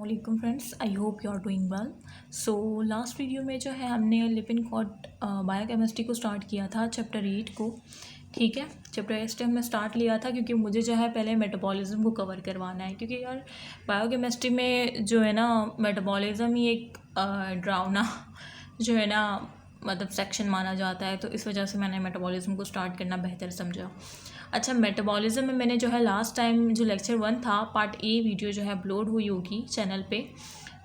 वालेकुम friends, I hope you are doing well. So last video में जो है हमने लिपिनकॉट बायोकेमिस्ट्री को स्टार्ट किया था, चैप्टर 8 को। ठीक है, चैप्टर 8 हमने स्टार्ट लिया था क्योंकि मुझे जो है पहले मेटाबॉलिज्म को कवर करवाना है, क्योंकि यार बायोकेमिस्ट्री में जो है ना मेटाबॉलिज्म ही एक ड्रावना जो है ना मतलब सेक्शन माना जाता है, तो इस वजह से मैंने मेटाबॉलिज्म को स्टार्ट करना बेहतर समझा। अच्छा, मेटाबॉलिज्म में मैंने जो है लास्ट टाइम जो लेक्चर 1 था पार्ट ए वीडियो जो है अपलोड हुई होगी चैनल पे।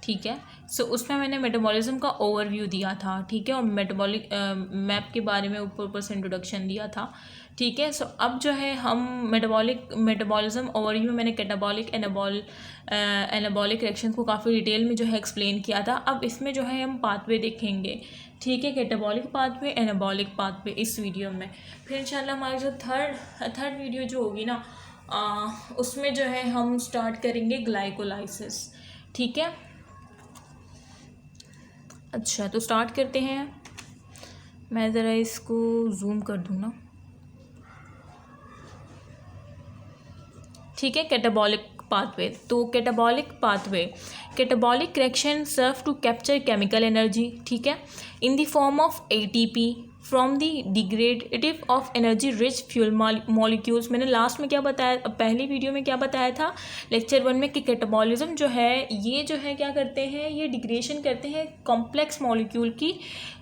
ठीक है, सो उसमें मैंने मेटाबॉलिज्म का ओवरव्यू दिया था। ठीक है, और मेटाबॉलिक मैप के बारे में ऊपर से इंट्रोडक्शन दिया था। ठीक है, सो अब जो है हम मेटाबॉलिज्म ओवरव्यू में मैंने कैटाबॉलिक एनाबॉलिक रिएक्शन को काफ़ी डिटेल में जो है एक्सप्लेन किया था। अब इसमें जो है हम पाथवे देखेंगे। ठीक है, कैटाबॉलिक पाथवे, एनाबॉलिक पाथवे इस वीडियो में। फिर इंशाल्लाह हमारी जो थर्ड वीडियो जो होगी ना उसमें जो है हम स्टार्ट करेंगे ग्लाइकोलाइसिस। ठीक है, अच्छा तो स्टार्ट करते हैं। मैं ज़रा इसको जूम कर दूँ ना। ठीक है, कैटाबॉलिक पाथवे। तो catabolic reaction serve to capture chemical energy, ठीक है, in the form of ATP from the degradative of energy rich fuel molecules. मैंने लास्ट में क्या बताया, पहली वीडियो में क्या बताया था लेक्चर 1 में कि कैटाबॉलिज्म जो है ये जो है क्या करते हैं, ये डिग्रेडेशन करते हैं कॉम्प्लेक्स मॉलिक्यूल की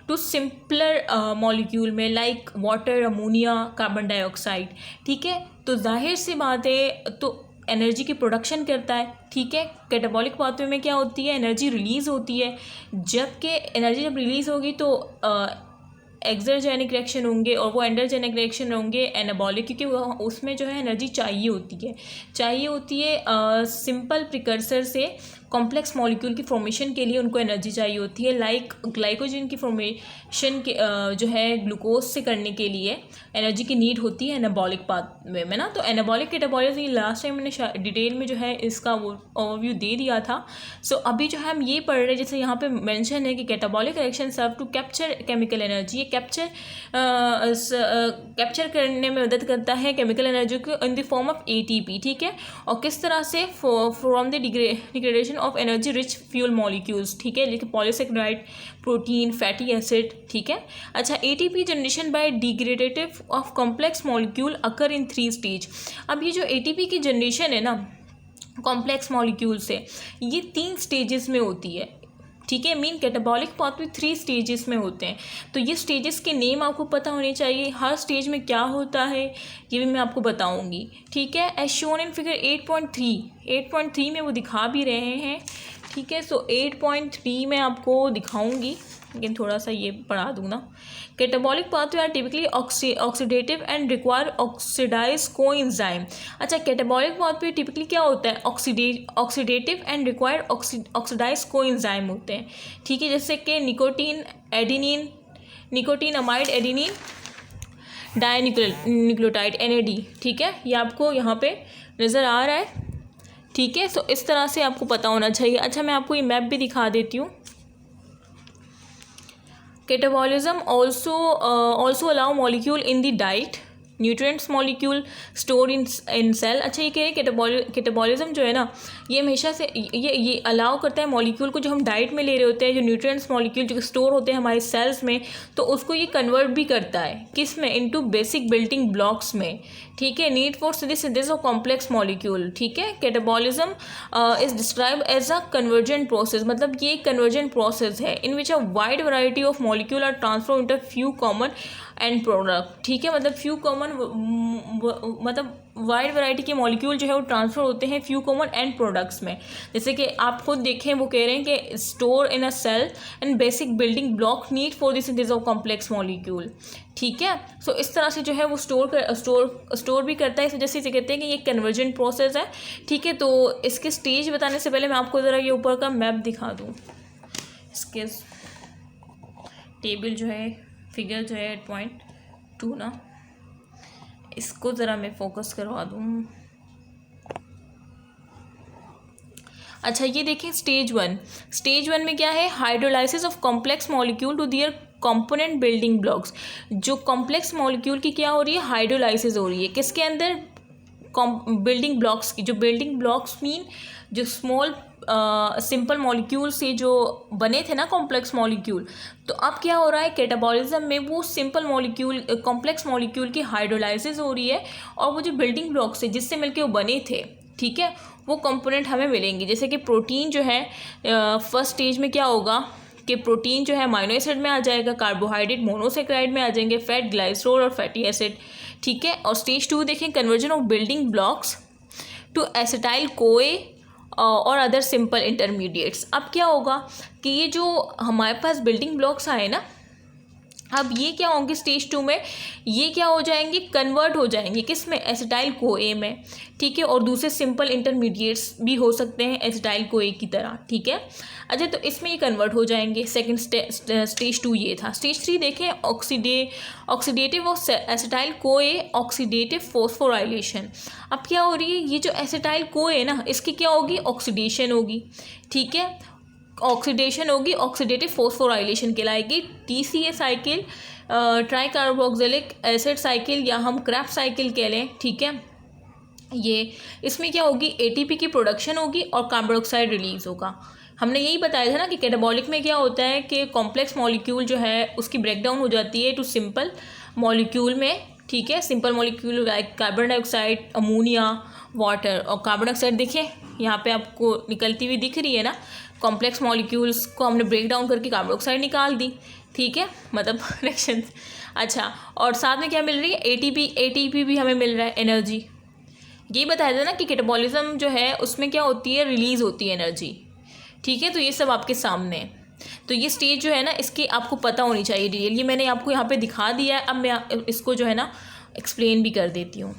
टू सिंपलर मॉलिक्यूल में, like water, ammonia, carbon dioxide. ठीक है, तो जाहिर सी बात है तो एनर्जी की प्रोडक्शन करता है। ठीक है, कैटाबॉलिक पाथवे में क्या होती है, एनर्जी रिलीज़ होती है। जबकि एनर्जी जब रिलीज़ होगी तो एक्सर्जेनिक रिएक्शन होंगे और वो एंडोजेनिक रिएक्शन होंगे एनाबॉलिक, क्योंकि वो उसमें जो है एनर्जी चाहिए होती है सिंपल प्रिकर्सर से कॉम्प्लेक्स मॉलिक्यूल की फॉर्मेशन के लिए उनको एनर्जी चाहिए होती है। लाइक ग्लाइकोजन की फॉर्मेशन के जो है ग्लूकोज से करने के लिए एनर्जी की नीड होती है एनाबॉलिक पाथवे में ना। तो एनाबॉलिक कैटाबॉलिज्म लास्ट टाइम मैंने डिटेल में जो है इसका वो ओवरव्यू दे दिया था। सो अभी जो है हम ये पढ़ रहे हैं, जैसे यहाँ पे मेंशन है कि catabolic reaction serve to capture chemical energy. ये कैप्चर करने में मदद करता है केमिकल एनर्जी को in the form of ATP. ठीक है, और किस तरह से from the degradation of energy rich fuel molecules. ठीक है, जैसे पॉलीसेकेराइड, प्रोटीन, फैटी एसिड। ठीक है, अच्छा, ATP generation by degradative of complex molecule occur in 3 stage. अब ये जो एटीपी की जनरेशन है ना कॉम्प्लेक्स मॉलिक्यूल से, ये 3 स्टेजेस में होती है। ठीक है, मीन कैटाबॉलिक पाथवे 3 स्टेजेस में होते हैं। तो ये स्टेजेस के नेम आपको पता होने चाहिए, हर स्टेज में क्या होता है ये भी मैं आपको बताऊंगी। ठीक है, एज शोन इन फिगर 8.3 में वो दिखा भी रहे हैं। ठीक है, सो 8.3 में आपको दिखाऊंगी, लेकिन थोड़ा सा ये पढ़ा दूँ ना। Catabolic pathway are typically oxidative and require oxidised coenzyme. अच्छा, कैटाबॉलिक पाथवे टिपिकली क्या होता है, oxidative and require oxidised coenzyme होते हैं। ठीक है, जैसे कि nicotine amide adenine dinucleotide NAD। ठीक है, ये आपको यहाँ पे नज़र आ रहा है। ठीक है, सो इस तरह से आपको पता होना चाहिए। अच्छा, मैं आपको ये मैप भी दिखा देती हूँ। Catabolism also allow molecule in the diet, nutrients molecule store in cell. अच्छा, ये कह रहे हैं कैटाबॉलिज्म जो है ना ये हमेशा से ये अलाउ करता है मॉलिक्यूल को, जो हम डाइट में ले रहे होते हैं, जो न्यूट्रिएंट्स मॉलिक्यूल जो स्टोर होते हैं हमारे सेल्स में, तो उसको ये कन्वर्ट भी करता है किस में, इनटू बेसिक बिल्डिंग ब्लॉक्स में। ठीक है, need for synthesis of complex molecule. ठीक है, catabolism is describe as a convergent process, मतलब ये एक कन्वर्जेंट प्रोसेस है in which a wide variety of molecule are transform into few common end product. ठीक है, मतलब फ्यू कॉमन मतलब वाइड वैरायटी के मॉलिक्यूल जो है वो ट्रांसफर होते हैं फ्यू कॉमन एंड प्रोडक्ट्स में। जैसे कि आप खुद देखें, वो कह रहे हैं कि store in a cell and basic building block need for the synthesis of complex molecule. ठीक है, सो इस तरह से जो है वो स्टोर भी करता है। इस वजह से इसे कहते हैं कि ये कन्वर्जेंट प्रोसेस है। ठीक है, तो इसके स्टेज बताने से पहले मैं आपको ज़रा ये ऊपर का मैप दिखा दूँ। इसके टेबल जो है, फिगर जो है 8.2 ना, इसको ज़रा मैं फोकस करवा दूँ। अच्छा, ये देखें स्टेज 1 में क्या है, hydrolysis of complex molecule to their component building blocks. जो कॉम्प्लेक्स मॉलिक्यूल की क्या हो रही है, हाइड्रोलाइसिस हो रही है किसके अंदर, बिल्डिंग ब्लॉक्स की। जो बिल्डिंग ब्लॉक्स मीन जो स्मॉल सिंपल मॉलिक्यूल से जो बने थे ना कॉम्प्लेक्स मॉलिक्यूल, तो अब क्या हो रहा है कैटाबॉलिज्म में वो सिंपल मॉलिक्यूल कॉम्प्लेक्स मॉलिक्यूल की हाइड्रोलाइसिस हो रही है और वो जो बिल्डिंग ब्लॉक्स है जिससे मिलके वो बने थे, ठीक है, वो कंपोनेंट हमें मिलेंगे। जैसे कि प्रोटीन जो है फर्स्ट स्टेज में क्या होगा कि प्रोटीन जो है अमाइनो एसिड में आ जाएगा, कार्बोहाइड्रेट मोनोसेक्राइड में आ जाएंगे, फैट ग्लाइसरोल और फैटी एसिड, ठीक है। और स्टेज 2 देखें conversion of building blocks to acetyl CoA और अदर सिंपल इंटरमीडिएट्स। अब क्या होगा कि ये जो हमारे पास बिल्डिंग ब्लॉक्स आए ना, अब ये क्या होंगे स्टेज 2 में, ये क्या हो जाएंगे कन्वर्ट हो जाएंगे किस में, एसिटाइल कोए में, ठीक है। और दूसरे सिंपल इंटरमीडिएट्स भी हो सकते हैं एसिटाइल कोए की तरह, ठीक है। अच्छा, तो इसमें ये कन्वर्ट हो जाएंगे। सेकंड स्टेज 2 ये था। स्टेज 3 देखें ऑक्सीडेटिव ऑफ एसिटाइल कोए ऑक्सीडेटिव फॉस्फोराइलेशन। अब क्या हो रही है, ये जो एसिटाइल कोए है ना इसकी क्या होगी, ऑक्सीडेशन होगी, ठीक है, ऑक्सीडेशन होगी, ऑक्सीडेटिव फॉस्फोराइलेशन कहलाएगी। TCA cycle, tri carboxylic acid cycle या हम क्रेब्स साइकिल कह लें, ठीक है। ये इसमें क्या होगी, ATP की प्रोडक्शन होगी और कार्बन डाइऑक्साइड रिलीज होगा। हमने यही बताया था ना कि कैटाबॉलिक में क्या होता है कि कॉम्प्लेक्स मॉलिक्यूल जो है उसकी ब्रेकडाउन हो जाती है टू सिंपल मॉलिक्यूल में, ठीक है। Simple molecule like carbon dioxide, ammonia, water. और कार्बन डाइऑक्साइड देखिए यहाँ पे आपको निकलती हुई दिख रही है ना, कॉम्प्लेक्स मॉलिक्यूल्स को हमने ब्रेक डाउन करके कार्बन डाइऑक्साइड निकाल दी, ठीक है, मतलब रिएक्शन। अच्छा, और साथ में क्या मिल रही है, ATP भी हमें मिल रहा है, एनर्जी। ये बताया था ना कि कैटाबॉलिज्म जो है उसमें क्या होती है, रिलीज़ होती है एनर्जी, ठीक है। तो ये सब आपके सामने है। तो ये स्टेज जो है ना इसकी आपको पता होनी चाहिए डिटेल, ये मैंने आपको यहाँ पे दिखा दिया है। अब मैं इसको जो है ना एक्सप्लेन भी कर देती हूँ।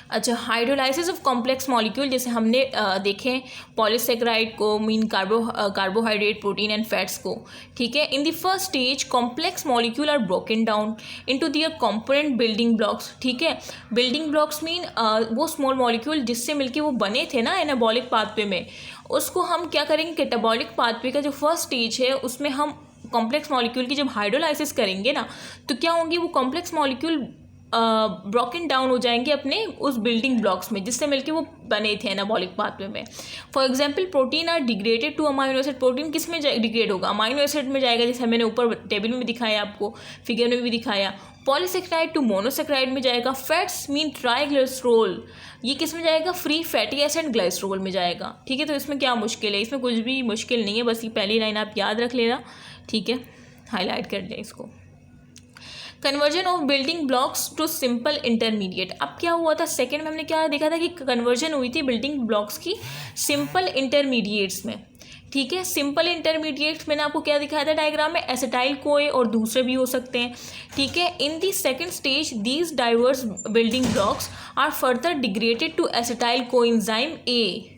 अच्छा, हाइड्रोलाइसिस ऑफ कॉम्प्लेक्स मॉलिक्यूल, जैसे हमने देखें पॉलीसेक्राइड को, mean carbohydrate, protein and fats को, ठीक है। In the first stage complex molecule are broken down into their component building blocks, ठीक है। बिल्डिंग ब्लॉक्स मीन वो स्मॉल मॉलिक्यूल जिससे मिलके वो बने थे ना एनाबॉलिक पाथवे में, उसको हम क्या करेंगे, कैटाबॉलिक पाथवे का जो फर्स्ट स्टेज है उसमें हम कॉम्प्लेक्स मॉलिक्यूल की जब हाइड्रोलाइसिस करेंगे ना, तो क्या होंगे, वो कॉम्प्लेक्स मॉलिक्यूल ब्रोकन डाउन हो जाएंगे अपने उस बिल्डिंग ब्लॉक्स में जिससे मिलके वो बने थे एनाबॉलिक पाथवे में। For example protein are degraded to amino acid. Protein किस में डिग्रेड होगा, अमाइनो एसिड में जाएगा, जैसे मैंने ऊपर टेबल में भी दिखाया, आपको फिगर में भी दिखाया। पॉलीसेक्राइड टू मोनोसेक्राइड में जाएगा। फैट्स मीन ट्राइग्लिसरोल, ये किस में जाएगा, फ्री फैटी एसिड ग्लाइसरोल में जाएगा, ठीक है। तो इसमें क्या मुश्किल है, इसमें कुछ भी मुश्किल नहीं है, बस ये पहली लाइन आप याद रख लेना, ठीक है, हाईलाइट कर लें इसको। Conversion of building blocks to simple intermediate. अब क्या हुआ था, सेकंड में हमने क्या देखा था कि कन्वर्जन हुई थी बिल्डिंग ब्लॉक्स की सिंपल इंटरमीडिएट्स में, ठीक है। सिंपल इंटरमीडिएट्स मैंने आपको क्या दिखाया था डायग्राम में, एसिटाइल कोए और दूसरे भी हो सकते हैं, ठीक है। In the second stage these diverse building blocks are further degraded to acetyl coenzyme A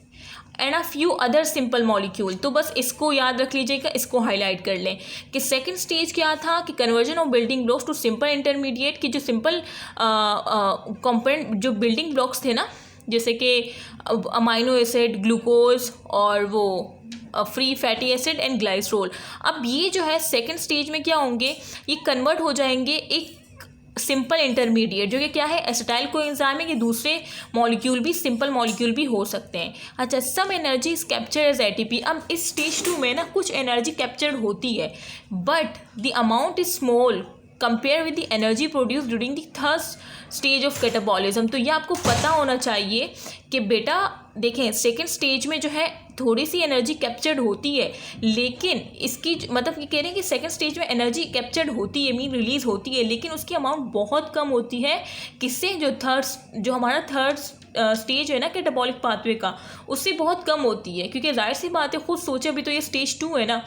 and a few other simple molecule. तो बस इसको याद रख लीजिएगा, इसको हाईलाइट कर लें कि सेकंड स्टेज क्या था कि conversion of building blocks to simple intermediate की जो सिंपल कंपोनेंट जो बिल्डिंग ब्लॉक्स थे ना, जैसे कि अमाइनो एसिड, ग्लूकोज और वो free fatty acid and glycerol. अब ये जो है सेकंड स्टेज में क्या होंगे, ये कन्वर्ट हो जाएंगे एक सिंपल इंटरमीडिएट जो कि क्या है, एसिटाइल कोएंजाइम है। कि दूसरे मॉलिक्यूल भी सिंपल मॉलिक्यूल भी हो सकते हैं। अच्छा, some energy is capture as ATP। अब इस स्टेज 2 में ना कुछ एनर्जी कैप्चर्ड होती है, but the amount is small compare with the energy produce during the third stage of catabolism. तो ये आपको पता होना चाहिए कि बेटा देखें सेकेंड स्टेज में जो है थोड़ी सी एनर्जी कैप्चर्ड होती है, लेकिन इसकी मतलब ये कह रहे हैं कि सेकेंड स्टेज में एनर्जी कैप्चर्ड होती है, मीन रिलीज होती है, लेकिन उसकी अमाउंट बहुत कम होती है। किससे, जो हमारा थर्ड स्टेज है ना कैटाबॉलिक पाथवे का, उससे बहुत कम होती है। क्योंकि जाहिर सी बात है, खुद सोचे अभी तो ये स्टेज 2 है ना,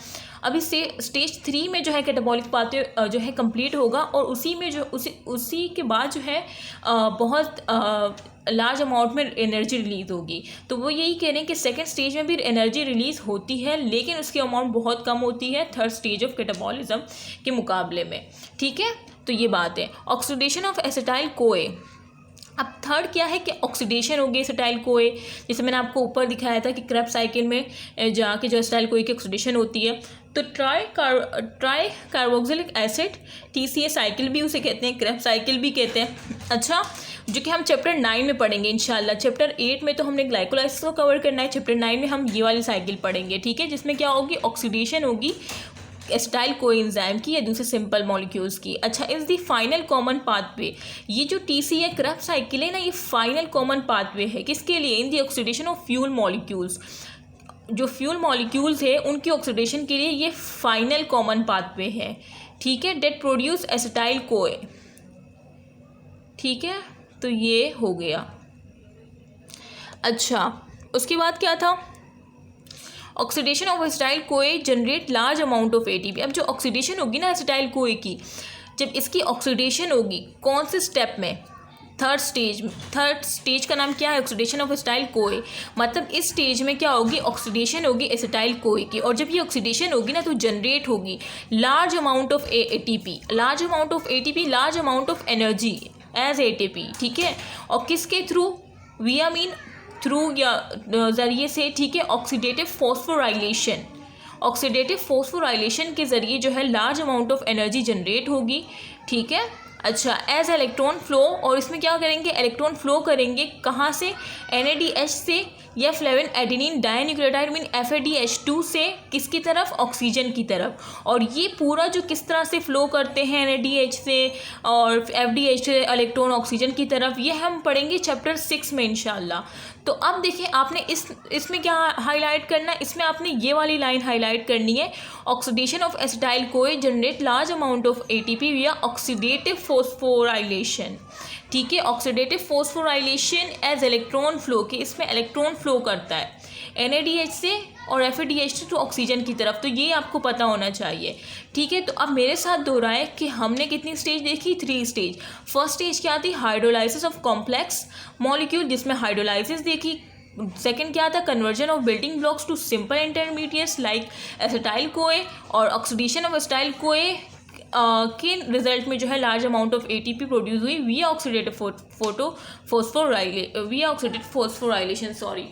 अभी से स्टेज 3 में जो है कैटाबॉलिक पाथवे जो है कंप्लीट होगा और उसी में जो उसी के बाद जो है बहुत लार्ज अमाउंट में एनर्जी रिलीज़ होगी। तो वो यही कह रहे हैं कि सेकेंड स्टेज में भी एनर्जी रिलीज़ होती है, लेकिन उसकी अमाउंट बहुत कम होती है थर्ड स्टेज ऑफ कैटाबॉलिज्म के मुकाबले में, ठीक है। तो ये बात है। ऑक्सीडेशन ऑफ एसिटाइल कोए। अब थर्ड क्या है कि ऑक्सीडेशन होगी एसिटाइल कोए, जैसे मैंने आपको ऊपर दिखाया था कि क्रेब्स साइकिल में जाके जो एसिटाइल कोए की ऑक्सीडेशन होती है। तो try carboxylic acid TCA cycle भी उसे कहते हैं, क्रेब्स साइकिल भी कहते हैं। अच्छा, जो कि हम चैप्टर 9 में पढ़ेंगे इंशाल्लाह। चैप्टर 8 में तो हमने ग्लाइकोलाइसिस को कवर करना है, चैप्टर 9 में हम ये वाली साइकिल पढ़ेंगे, ठीक है, जिसमें क्या होगी, ऑक्सीडेशन होगी एसिटाइल कोएंजाइम की या दूसरे सिंपल मॉलिक्यूल्स की। अच्छा, is the final common pathway, ये जो टीसी है क्रैफ्ट साइकिल है ना, ये फाइनल कॉमन पाथवे है किसके लिए, in the oxidation of fuel molecules, जो फ्यूल मॉलिक्यूल्स है उनकी ऑक्सीडेशन के लिए ये फाइनल कॉमन पाथवे है, ठीक है, डेट प्रोड्यूस एसिटाइल कोए, ठीक है, तो ये हो गया। अच्छा, उसके बाद क्या था, oxidation of acetyl CoA generate large amount of ATP. अब जो ऑक्सीडेशन होगी ना एसिटाइल कोए की, जब इसकी ऑक्सीडेशन होगी कौन से स्टेप में, थर्ड स्टेज का नाम क्या है, ऑक्सीडेशन ऑफ एसिटाइल कोए, मतलब इस स्टेज में क्या होगी, ऑक्सीडेशन होगी एसिटाइल कोए की, और जब ये ऑक्सीडेशन होगी ना तो जनरेट होगी large amount of ATP, large amount of ATP, large amount of energy as ATP, ठीक है, और किसके थ्रू, विया मीन थ्रू या ज़रिए से, ठीक है, ऑक्सीडेटिव फॉस्फोराइलेशन, ऑक्सीडेटिव फॉस्फोराइलेशन के ज़रिए जो है large amount of energy generate होगी, ठीक है। अच्छा, एज इलेक्ट्रॉन फ्लो, और इसमें क्या करेंगे, इलेक्ट्रॉन फ्लो करेंगे कहाँ से, NADH से या flavin adenine dinucleotide mean FADH2 से किसकी तरफ, ऑक्सीजन की तरफ, और ये पूरा जो किस तरह से फ्लो करते हैं NADH से और FDH से इलेक्ट्रॉन ऑक्सीजन की तरफ, ये हम पढ़ेंगे चैप्टर 6 में इंशाल्लाह। तो अब देखिए आपने इसमें क्या हाईलाइट करना है, इसमें आपने ये वाली लाइन हाईलाइट करनी है, oxidation of acetyl CoA generate large amount of ATP via oxidative phosphorylation, ठीक है, oxidative phosphorylation as electron flow के, इसमें इलेक्ट्रॉन फ्लो करता है NADH से और FADH2 ऑक्सीजन की तरफ, तो ये आपको पता होना चाहिए, ठीक है। तो अब मेरे साथ दोहराए कि हमने कितनी स्टेज देखी, 3 स्टेज। फर्स्ट स्टेज क्या थी, हाइड्रोलाइसिस ऑफ कॉम्प्लेक्स मॉलिक्यूल, जिसमें हाइड्रोलाइसिस देखी। सेकंड क्या था, conversion of building blocks to simple intermediates like acetyl CoA, और ऑक्सीडेशन ऑफ एसिटाइल कोए के रिजल्ट में जो है large amount of ATP produce हुई विया ऑक्सीडेटिव फॉस्फोराइलेशन, सॉरी,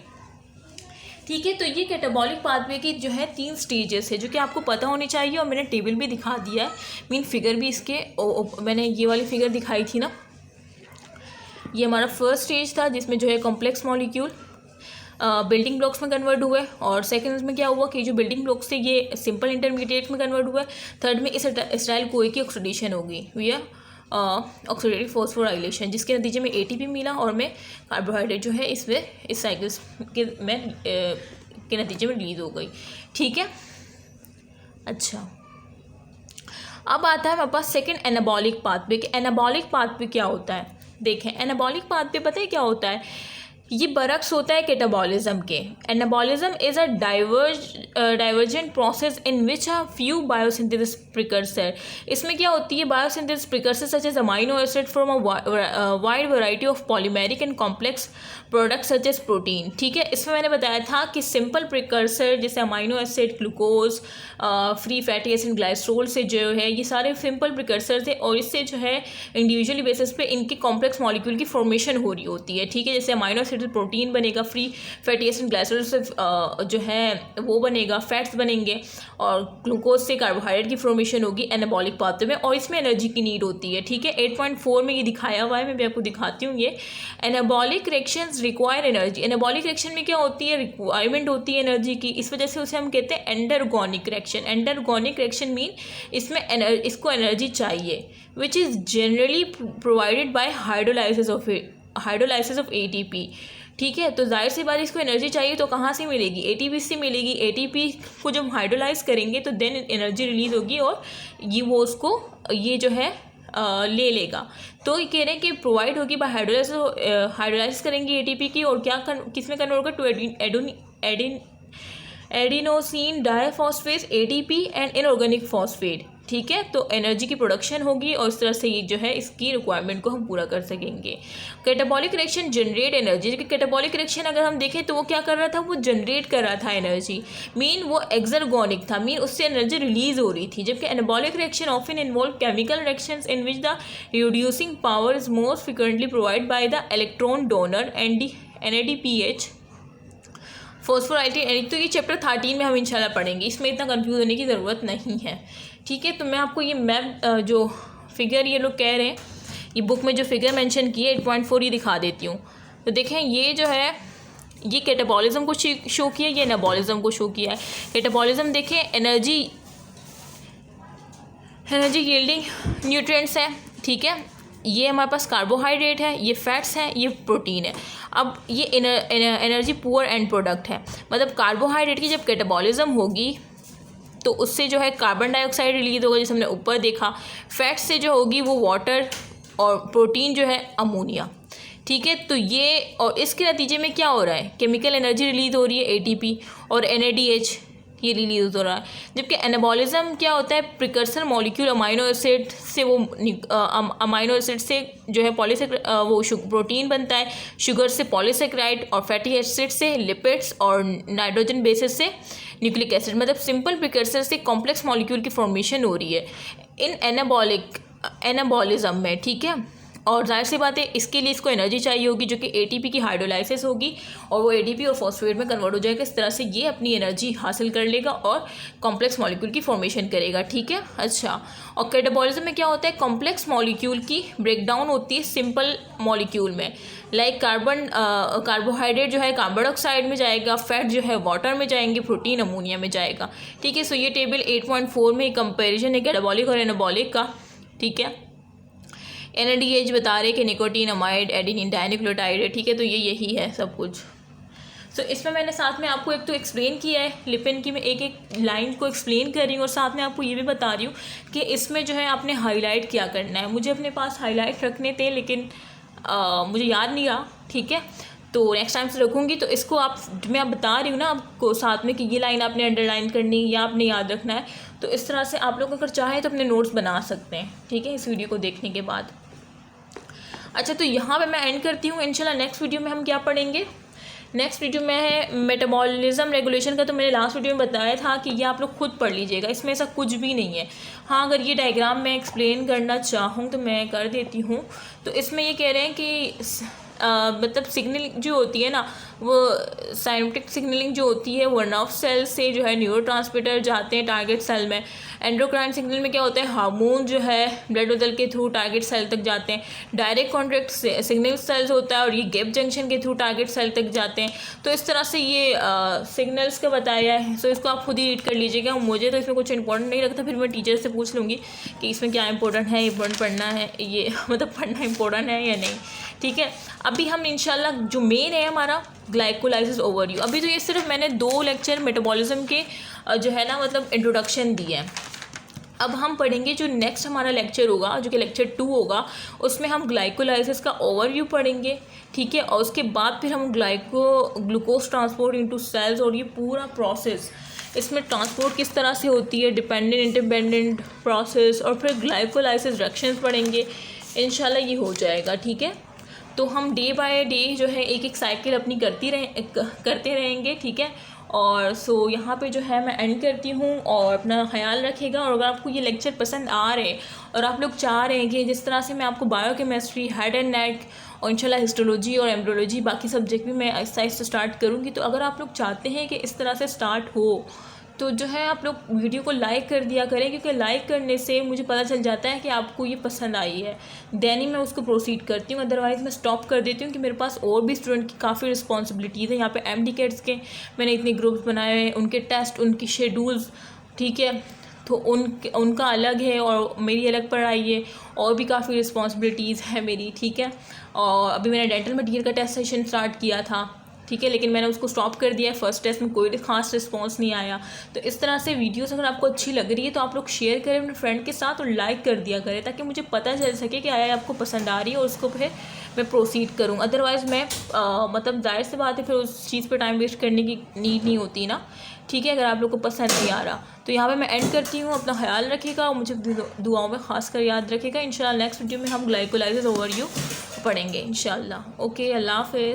ठीक है। तो ये कैटाबॉलिक पाथवे की जो है 3 स्टेजेस है जो कि आपको पता होनी चाहिए, और मैंने टेबल भी दिखा दिया है, मीन फिगर भी इसके मैंने ये वाली फिगर दिखाई थी ना, ये हमारा फर्स्ट स्टेज था जिसमें जो है कॉम्प्लेक्स मॉलिक्यूल बिल्डिंग ब्लॉक्स में कन्वर्ट हुए, और सेकंड में क्या हुआ कि जो बिल्डिंग ब्लॉक्स से ये सिंपल इंटरमीडिएट में कन्वर्ट हुआ, थर्ड में इस एसिटाइल कोए की ऑक्सीडेशन होगी विया ऑक्सीडेटिव फॉस्फोराइलेशन, जिसके नतीजे में ATP मिला, और में कार्बोहाइड्रेट जो है इस साइकिल्स के नतीजे में रिलीज हो गई, ठीक है। अच्छा, अब आता है हमारे पास सेकंड एनाबॉलिक पाथवे। कि एनाबॉलिक पाथवे क्या होता है, देखें एनाबॉलिक पाथवे पता है क्या होता है, ये बरक्स होता है कैटाबॉलिज्म के। Anabolism is a divergent process in which a few biosynthesis precursor, इसमें क्या होती है, biosynthesis precursor such as amino acid from a wide variety of polymeric and complex products such as protein, ठीक है। इसमें मैंने बताया था कि सिंपल प्रिकर्सर जैसे amino acid, glucose, free fatty acid, glycerol से जो है ये सारे सिंपल प्रिकर्सर थे, और इससे जो है इंडिविजुअली बेसिस पे इनके कॉम्प्लेक्स मॉलिक्यूल की फॉर्मेशन हो रही होती है, ठीक है। जैसे अमाइनो एसिड से प्रोटीन बनेगा, फ्री फैटी एसिड ग्लाइसरोल से जो है वो बनेगा, फैट्स बनेंगे, और ग्लूकोज से कार्बोहाइड्रेट की फॉर्मेशन होगी एनाबॉलिक पाथवे में, और इसमें एनर्जी की नीड होती है, ठीक है। 8.4 में ये दिखाया हुआ है, मैं भी आपको दिखाती हूँ। ये anabolic reactions require energy, anabolic reaction में क्या होती है, रिक्वायरमेंट होती है एनर्जी की, इस वजह से उसे हम कहते हैं endergonic reaction. Endergonic reaction mean इसमें इसको एनर्जी चाहिए, which is generally provided by hydrolysis of ATP, ठीक है। तो जाहिर सी बात इसको एनर्जी चाहिए, तो कहाँ से मिलेगी, ATP से मिलेगी। ATP को जब हाइड्रोलाइज करेंगे तो देन एनर्जी रिलीज होगी, और ये वो उसको ये जो है ले लेगा। तो ये कह रहे हैं कि प्रोवाइड होगी बाय हाइड्रोलाइज करेंगे ATP की, और क्या किस में कन्वर्ट होगा, to adenosine diphosphate ATP and inorganic phosphate, ठीक है। तो एनर्जी की प्रोडक्शन होगी, और इस तरह से ये जो है इसकी रिक्वायरमेंट को हम पूरा कर सकेंगे। कैटाबॉलिक रिएक्शन जनरेट एनर्जी, जबकि कैटाबॉलिक रिएक्शन अगर हम देखें तो वो क्या कर रहा था, वो जनरेट कर रहा था एनर्जी, मीन वो एक्सर्गोनिक था, मीन उससे एनर्जी रिलीज हो रही थी। जबकि anabolic reaction often involve chemical reactions in which the reducing power is most frequently provide by the electron donor and NADPH phosphorylation. तो ये चैप्टर 13 में हम इंशाल्लाह पढ़ेंगे, इसमें इतना कंफ्यूज होने की ज़रूरत नहीं है, ठीक है। तो मैं आपको ये मैप जो फिगर ये लोग कह रहे हैं, ये बुक में जो फिगर मेंशन की है 8.4 ये दिखा देती हूँ। तो देखें ये जो है ये कैटाबॉलिज्म को शो किया, ये एनाबॉलिज्म को शो किया है। कैटाबॉलिज्म देखें एनर्जी यील्डिंग न्यूट्रिएंट्स है, ठीक है। ये हमारे पास कार्बोहाइड्रेट है, ये फैट्स हैं, ये प्रोटीन है। अब ये एनर्जी पुअर एंड प्रोडक्ट है, मतलब कार्बोहाइड्रेट की जब कैटाबॉलिज्म होगी तो उससे जो है कार्बन डाइऑक्साइड रिलीज होगा जैसे हमने ऊपर देखा। फैट्स से जो होगी वो वाटर और प्रोटीन जो है अमोनिया, ठीक है। तो ये और इसके नतीजे में क्या हो रहा है, केमिकल एनर्जी रिलीज हो रही है एटीपी और एनएडीएच ये रिलीज हो रहा है। जबकि एनाबॉलिज्म क्या होता है, प्रिकर्सर मॉलिक्यूल अमाइनो एसिड से वो अमाइनो एसिड से जो है वो प्रोटीन बनता है, शुगर से पॉलीसेक्राइड और फैटी एसिड से लिपिड्स और नाइट्रोजन बेसिस से न्यूक्लिक एसिड। मतलब सिंपल प्रिकर्सर से कॉम्प्लेक्स मॉलिक्यूल की फॉर्मेशन हो रही है इन एनाबॉलिज्म में, ठीक है। और जाहिर सी बात है इसके लिए इसको एनर्जी चाहिए होगी जो कि एटीपी की हाइड्रोलाइसिस होगी और वो एटीपी और फॉस्फेट में कन्वर्ट हो जाएगा। इस तरह से ये अपनी एनर्जी हासिल कर लेगा और कॉम्प्लेक्स मॉलिक्यूल की फॉर्मेशन करेगा, ठीक है। अच्छा, और कैटाबॉलिज्म में क्या होता है, कॉम्प्लेक्स मॉलिक्यूल की ब्रेकडाउन होती है सिंपल मॉलिक्यूल में। लाइक कार्बोहाइड्रेट जो है कार्बन डाइऑक्साइड में जाएगा, फैट जो है वाटर में जाएंगे, प्रोटीन अमोनिया में जाएगा, ठीक है। सो ये टेबल 8.4 में कंपेरिजन है कैटाबॉलिक और एनाबॉलिक का, ठीक है। एनएडीएच बता रहे कि निकोटीन अमाइड एडेनिन डाइन्यूक्लियोटाइड है, ठीक है। तो ये यही है सब कुछ। सो इसमें मैंने साथ में आपको एक तो एक्सप्लेन किया है लिपिन की, मैं एक एक लाइन को एक्सप्लेन कर रही हूँ और साथ में आपको ये भी बता रही हूँ कि इसमें जो है आपने हाईलाइट क्या करना है। मुझे अपने पास हाईलाइट रखने थे लेकिन मुझे याद नहीं रहा, ठीक है। तो नेक्स्ट टाइम से रखूँगी। तो इसको मैं बता रही हूँ ना आपको साथ में कि ये लाइन आपने अंडरलाइन करनी या आपने याद रखना है। तो इस तरह से आप लोग अगर चाहें तो अपने नोट्स बना सकते हैं, ठीक है, इस वीडियो को देखने के बाद। अच्छा, तो यहाँ पे मैं एंड करती हूँ। इंशाल्लाह नेक्स्ट वीडियो में हम क्या पढ़ेंगे, नेक्स्ट वीडियो में है मेटाबॉलिज्म रेगुलेशन का। तो मैंने लास्ट वीडियो में बताया था कि ये आप लोग खुद पढ़ लीजिएगा, इसमें ऐसा कुछ भी नहीं है। हाँ, अगर ये डायग्राम मैं एक्सप्लेन करना चाहूँ तो मैं कर देती हूँ। तो इसमें ये कह रहे हैं कि मतलब सिग्नलिंग जो होती है ना, वो साइनेप्टिक सिग्नलिंग जो होती है वो नर्व सेल से जो है न्यूरोट्रांसमीटर जाते हैं टारगेट सेल में। एंडोक्राइन सिग्नल में क्या होता है, हार्मोन जो है ब्लड वेसल के थ्रू टारगेट सेल तक जाते हैं। डायरेक्ट कॉन्ट्रैक्ट सिग्नल सेल्स होता है और ये गैप जंक्शन के थ्रू टारगेट सेल तक जाते हैं। तो इस तरह से ये सिग्नल्स का बताया है। सो इसको आप खुद ही रीड कर लीजिएगा। मुझे तो इसमें कुछ इंपॉर्टेंट नहीं लगता, फिर मैं टीचर से पूछ लूँगी कि इसमें क्या इंपॉर्टेंट है, इंपॉर्टेंट पढ़ना है, ये मतलब पढ़ना इंपॉर्टेंट है या नहीं, ठीक है। अभी हम इंशाल्लाह जो मेन है हमारा ग्लाइकोलाइसिस ओवरव्यू। अभी तो ये सिर्फ मैंने 2 लेक्चर मेटाबॉलिज्म के जो है ना मतलब इंट्रोडक्शन दिए हैं। अब हम पढ़ेंगे जो नेक्स्ट हमारा लेक्चर होगा जो कि लेक्चर 2 होगा, उसमें हम ग्लाइकोलाइसिस का ओवरव्यू पढ़ेंगे, ठीक है। और उसके बाद फिर हम ग्लूकोज ट्रांसपोर्ट इनटू सेल्स और ये पूरा प्रोसेस, इसमें ट्रांसपोर्ट किस तरह से होती है, डिपेंडेंट इंडिपेंडेंट प्रोसेस, और फिर ग्लाइकोलाइसिस रिएक्शंस पढ़ेंगे। इंशाल्लाह ये हो जाएगा, ठीक है। तो हम डे बाय डे जो है एक एक साइकिल अपनी करते रहेंगे, ठीक है। और सो यहाँ पे जो है मैं एंड करती हूँ और अपना ख्याल रखिएगा। और अगर आपको ये लेक्चर पसंद आ रहे हैं और आप लोग चाह रहे हैं कि जिस तरह से मैं आपको बायोकेमिस्ट्री, हेड एंड नेक और इंशाल्लाह हिस्टोलॉजी और एम्ब्रियोलॉजी बाकी सब्जेक्ट भी मैं आहिस्ता आहिस्ता स्टार्ट करूँगी, तो अगर आप लोग चाहते हैं कि इस तरह से स्टार्ट हो तो जो है आप लोग वीडियो को लाइक कर दिया करें, क्योंकि लाइक करने से मुझे पता चल जाता है कि आपको ये पसंद आई है। देन ही मैं उसको प्रोसीड करती हूँ, अदरवाइज़ मैं स्टॉप कर देती हूँ कि मेरे पास और भी स्टूडेंट की काफ़ी रिस्पॉन्सिबिलिटीज़ है। यहाँ पे एमडी कैट्स के मैंने इतने ग्रुप्स बनाए हुए हैं, उनके टेस्ट, उनकी शेड्यूल्स, ठीक है। तो उनका अलग है और मेरी अलग पढ़ाई है, और भी काफ़ी रिस्पॉन्सिबिलिटीज़ है मेरी, ठीक है। और अभी मैंने डेंटल मटीरियल का टेस्ट सेशन स्टार्ट किया था, ठीक है, लेकिन मैंने उसको स्टॉप कर दिया है। फर्स्ट टेस्ट में कोई खास रिस्पांस नहीं आया। तो इस तरह से वीडियोस अगर आपको अच्छी लग रही है तो आप लोग शेयर करें अपने फ्रेंड के साथ और लाइक कर दिया करें, ताकि मुझे पता चल सके कि आया आपको पसंद आ रही है और उसको फिर मैं प्रोसीड करूँ। अदरवाइज़ मैं मतलब जाहिर सी बात है फिर उस चीज़ पर टाइम वेस्ट करने की नीड नहीं होती ना, ठीक है, अगर आप लोग को पसंद नहीं आ रहा। तो यहाँ पे मैं एंड करती हूँ। अपना ख्याल रखिएगा और मुझे दुआओं में खास कर याद रखिएगा। इंशाल्लाह नेक्स्ट वीडियो में हम ग्लाइकोलाइसिस ओवरव्यू पढ़ेंगे इंशाल्लाह। ओके, अल्लाह हाफ़िज़।